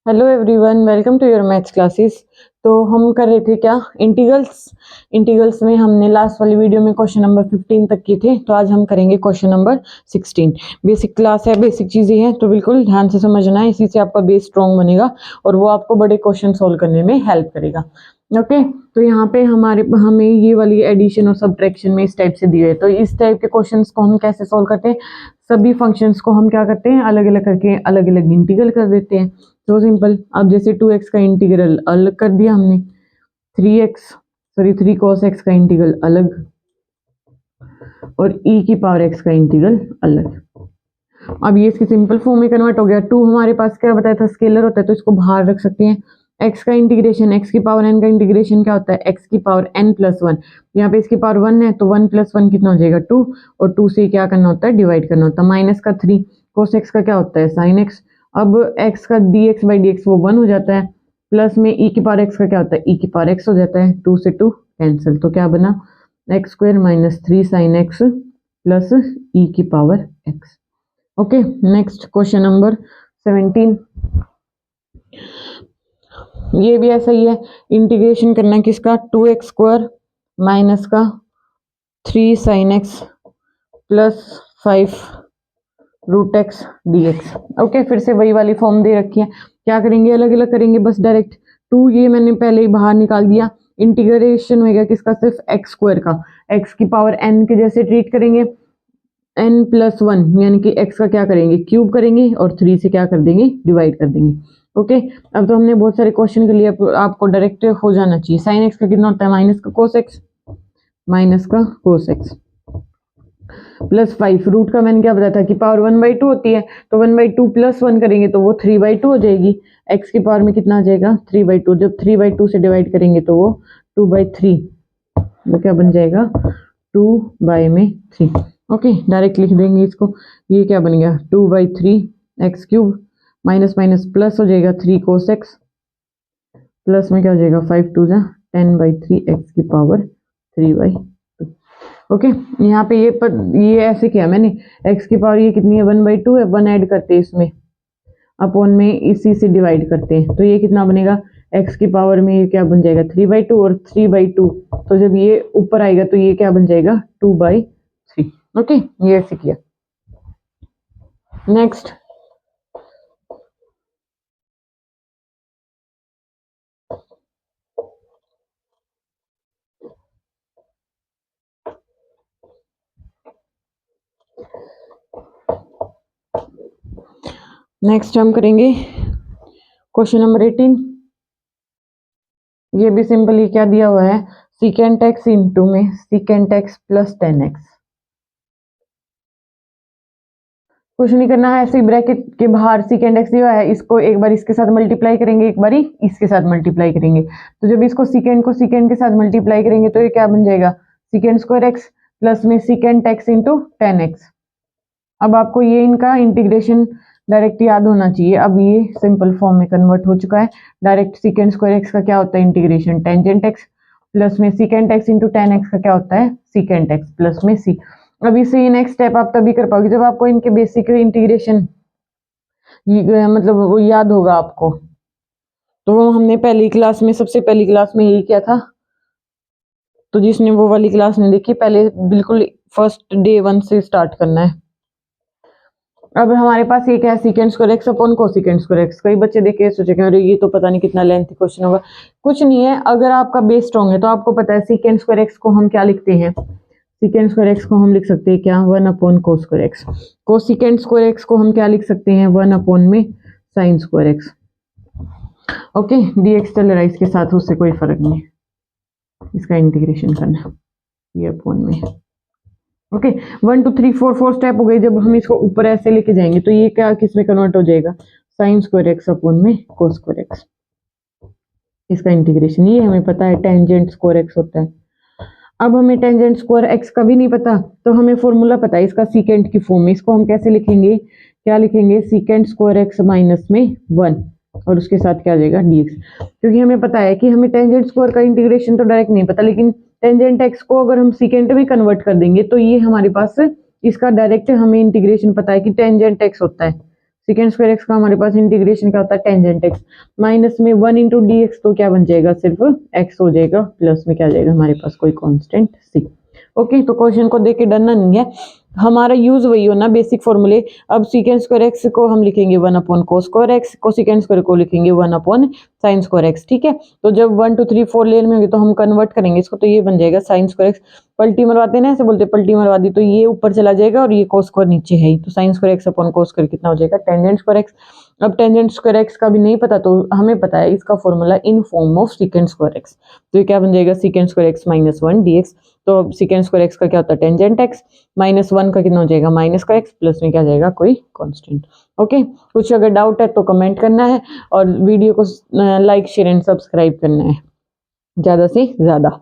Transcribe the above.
Hello everyone, welcome to your maths classes. तो हम कर रहे थे क्या, इंटीग्रल्स में हमने लास्ट वाली वीडियो में क्वेश्चन नंबर 15 तक किए थे। तो आज हम करेंगे क्वेश्चन नंबर 16। बेसिक क्लास है, बेसिक चीज़ें हैं, तो बिल्कुल ध्यान से समझना है। इसी से आपका बेस स्ट्रॉन्ग बनेगा और वो आपको बड़े क्वेश्चन सोल्व करने में हेल्प करेगा। ओके, तो यहाँ पे हमें ये वाली एडिशन और सब्ट्रैक्शन में इस टाइप से दिए है। तो इस टाइप के क्वेश्चंस को हम कैसे सोल्व करते हैं, सभी फंक्शंस को हम क्या करते हैं, अलग अलग करके अलग अलग इंटीग्रल कर देते हैं। तो सिंपल, अब जैसे 2x का इंटीग्रल अलग कर दिया हमने, 3 cos x का इंटीग्रल अलग और e की पावर x का इंटीग्रल अलग। अब ये इसकी सिंपल फॉर्म में कन्वर्ट हो गया। 2 हमारे पास क्या बताया था, स्केलर होता है, तो इसको बाहर रख सकते हैं। x का इंटीग्रेशन, x की पावर n का इंटीग्रेशन क्या होता है, x की पावर n प्लस 1। यहाँ पे इसकी पावर 1 है, तो 1 प्लस 1 कितना हो जाएगा, 2। और 2 से क्या करना होता है, डिवाइड करना होता है। माइनस का 3 cos x का क्या होता है, sin x। अब x का dx बाई dx वो 1 हो जाता है। प्लस में e की पावर x का क्या होता है, e की पावर x हो जाता है। 2 से 2 कैंसिल, तो क्या बना, x square minus 3 sin x plus e की power x। Okay, next question number 17। ये भी ऐसा ही है, इंटीग्रेशन करना किसका, 2x स्क्वायर माइनस का 3 sin x plus 5 root x dx। Okay, फिर से वही वाली फॉर्म दे रखी है। क्या करेंगे, अलग अलग करेंगे बस डायरेक्ट। 2 ये मैंने पहले ही बाहर निकाल दिया। इंटीग्रेशन हो गया किसका, सिर्फ x स्क्वायर का। x की पावर n के जैसे ट्रीट करेंगे, n प्लस 1 यानी कि x का क्या करेंगे, क्यूब करेंगे और 3 से क्या कर देंगे, डिवाइड कर देंगे। ओके, अब तो हमने बहुत सारे क्वेश्चन के लिए आपको डायरेक्ट हो जाना चाहिए। साइन x का कितना होता है, माइनस का कोस x, माइनस का कोस x प्लस 5। रूट का मैंने क्या बताया था कि पावर 1/2 होती है, तो 1/2 प्लस 1 करेंगे तो वो 3/2 हो जाएगी। x की पावर में कितना आ जाएगा, 3/2। जब 3/2 से डिवाइड करेंगे तो वो 2/3, वो क्या बन जाएगा, 2/3। ओके, डायरेक्ट लिख देंगे इसको। ये क्या बन गया, 2/3 x cube minus minus plus हो जाएगा 3 cos x प्लस में क्या हो जाएगा, 5 2 जा 10/3 एक्स की पावर 3/2। ओके, यहाँ पे ये ऐसे किया मैंने, x की पावर ये कितनी है, 1/2 है, 1 ऐड करते हैं इसमें, अपॉन में इसी से डिवाइड करते हैं, तो ये कितना बनेगा, x की पावर में ये क्या बन जाएगा, 3/2 और 3/2। तो जब ये ऊपर आएगा तो ये क्या बन जाएगा, 2/3। ओके, ये ऐसे किया। नेक्स्ट हम करेंगे क्वेश्चन नंबर 18। ये भी सिंपली क्या दिया हुआ है, सीकेंट एक्स इंटू में सीकेंट एक्स प्लस 10x। कुछ नहीं करना है, ऐसे ब्रैकेट के बाहर सीकेंट एक्स दिया है, इसको एक बार इसके साथ मल्टीप्लाई करेंगे, एक बारी इसके साथ मल्टीप्लाई करेंगे। तो जब इसको सीकेंट को सीकेंट के साथ मल्टीप्लाई करेंगे तो ये क्या बन जाएगा, सीकेंट स्क्वायर एक्स प्लस में सीकेंट एक्स इंटू 10x। अब आपको ये इनका इंटीग्रेशन डायरेक्ट याद होना चाहिए। अब ये सिंपल फॉर्म में कन्वर्ट हो चुका है। डायरेक्ट सीकेंट स्क्वायर एक्स का क्या होता है, इंटीग्रेशन टेंजेंट एक्स प्लस में सीकेंट एक्स इंटू 10x का क्या होता है, सीकेंट एक्स प्लस में सी। अब इसे ये नेक्स्ट स्टेप आप तभी कर पाओगे जब आपको इनके बेसिक इंटीग्रेशन मतलब वो याद होगा आपको। तो हमने पहली क्लास में, सबसे पहली क्लास में यही किया था। तो जिसने वो वाली क्लास नहीं देखी, पहले बिल्कुल फर्स्ट डे 1 से स्टार्ट करना है। अब हमारे पास ये क्या है, secant square x upon cosecant square x. कई बच्चे देखे सोचेंगे अरे ये तो पता नहीं कितना लेंथी क्वेश्चन होगा। कुछ नहीं है, अगर आपका बेस स्ट्रॉन्ग है तो आपको पता है सीकेंट स्क्वायर एक्स को हम क्या लिखते हैं, सीकेंट स्क्वायर एक्स को हम लिख सकते हैं क्या, 1 upon cos square x. Cosecant square x को हम क्या लिख सकते हैं, 1 अपॉन में sine square x. Okay, dx चल रहा है इसके साथ, उससे कोई फर्क नहीं है, इसका इंटीग्रेशन करना ये अपॉन में। ओके, 1 2 3 4 4 स्टेप हो गए। जब हम इसको ऊपर ऐसे लेके जाएंगे तो ये क्या किस में कन्वर्ट हो जाएगा, साइन स्क्वायर एक्स अपॉन में कोस स्क्वायर एक्स। इसका इंटीग्रेशन ये हमें पता है, टेंजेंट स्क्वायर एक्स होता है। अब हमें टेंजेंट स्क्वायर एक्स का भी नहीं पता, तो हमें फॉर्मूला पता है इसका, सीकेंट की फॉर्म में। इसको हम कैसे लिखेंगे, क्या लिखेंगे, सीकेंट स्क्वायर एक्स माइनस में 1 और उसके साथ क्या आ जाएगा, dx। क्योंकि हमें पता है कि हमें टेंजेंट स्क्वायर का इंटीग्रेशन तो डायरेक्ट नहीं पता, लेकिन टेंजेंट एक्स को अगर हम सीकेंट में कन्वर्ट कर देंगे तो ये हमारे पास इसका डायरेक्ट हमें इंटीग्रेशन पता है कि टेंजेंट एक्स होता है। सीकेंड स्क्वायर एक्स का हमारे पास इंटीग्रेशन क्या होता है, टेंजेंट एक्स, माइनस में 1 इंटू डी एक्स, तो क्या बन जाएगा, सिर्फ एक्स हो जाएगा, प्लस में क्या आ जाएगा हमारे पास कोई कांस्टेंट सी। ओके, तो क्वेश्चन को देख के डरना नहीं है, हमारा यूज वही हो ना, बेसिक फॉर्मूले। अब सीकेंड स्क्वायर एक्स को हम लिखेंगे 1 upon cos square x, cosecant square को लिखेंगे 1 अपॉन साइन स्क्वायर एक्स, ठीक है। तो जब 1 2 3 4 लेन में होगी तो हम कन्वर्ट करेंगे इसको, तो ये बन जाएगा साइन स्क्वायर एक्स, पलटी मरवाते हैं ना, ऐसे बोलते हैं पलटी मरवा दी, तो ये ऊपर चला जाएगा और ये कोस स्क्वायर नीचे है ही, तो sine square x upon cos square कितना हो जाएगा, टेंजेंट स्क्वायर एक्स। अब टेंजेंट स्क्वायर एक्स का भी नहीं पता तो हमें पता है इसका formula in form of secant square x, तो ये क्या बन जाएगा, secant square x minus 1 D x. तो अब सीकेंड स्क्वायर एक्स का क्या होता है, टेंजेंट एक्स, माइनस 1 का कितना हो जाएगा, माइनस का एक्स, प्लस में क्या जाएगा, कोई कांस्टेंट। ओके, कुछ अगर डाउट है तो कमेंट करना है और वीडियो को लाइक शेयर एंड सब्सक्राइब करना है ज़्यादा से ज़्यादा।